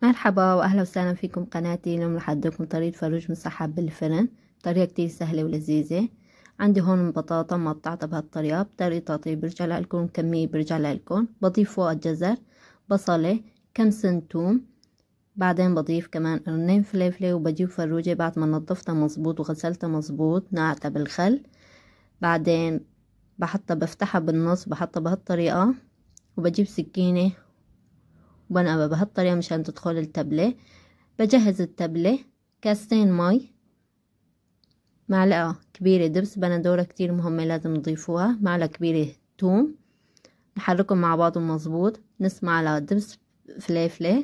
مرحبا واهلا وسهلا فيكم قناتي. اليوم رح أقدملكم طريقة فروج مسحب بالفرن، طريقة كتير سهلة ولذيذة. عندي هون بطاطا مقطعتها بهالطريقة، بطريقة تطيب برجع لكم، كمية برجع لكم. بضيف فوق الجزر، بصلة، كم سن توم، بعدين بضيف كمان قرنين فلفلة، وبجيب فروجة بعد ما نظفتها مزبوط وغسلتها مزبوط نقعتها بالخل. بعدين بفتحها بالنص، بحطها بهالطريقة، وبجيب سكينة وبنقبها بهالطريقة مشان تدخل التبلة. بجهز التبلة، كاستين مي، معلقة كبيرة دبس بندورة كتير مهمة لازم نضيفوها، معلقة كبيرة توم، نحركهم مع بعضهم مظبوط، نص معلقة دبس فليفلة،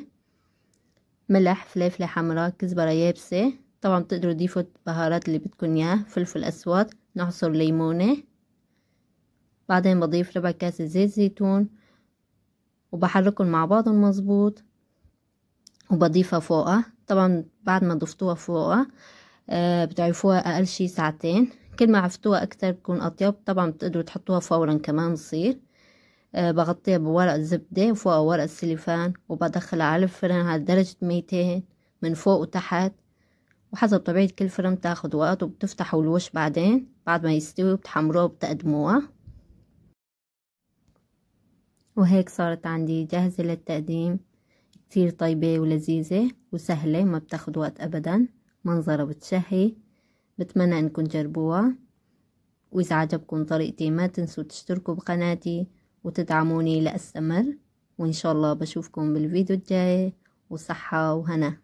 ملح، فليفلة حمراء، كزبرة يابسة، طبعا بتقدروا تضيفوا البهارات اللي بدكن اياه، فلفل اسود، نعصر ليمونة. بعدين بضيف ربع كاسة زيت زيتون وبحركهم مع بعضهم مظبوط، وبضيفها فوقها. طبعا بعد ما ضفتوها فوقها بتعرفوها اقل شي ساعتين، كل ما عفتوها اكتر بكون اطيب. طبعا بتقدروا تحطوها فورا كمان بصير. بغطيها بورق زبدة وفوقها ورق سليفان، وبدخلها على الفرن على درجة 200 من فوق وتحت، وحسب طبيعة كل فرن بتاخد وقت. وبتفتحوا الوش بعدين بعد ما يستوي بتحمروها وبتقدموها. وهيك صارت عندي جاهزة للتقديم، كتير طيبة ولذيذة وسهلة، ما بتاخد وقت ابدا، منظرها بتشهي. بتمنى انكم تجربوها، واذا عجبكم طريقتي ما تنسوا تشتركوا بقناتي وتدعموني لأستمر. وان شاء الله بشوفكم بالفيديو الجاي، وصحة وهنا.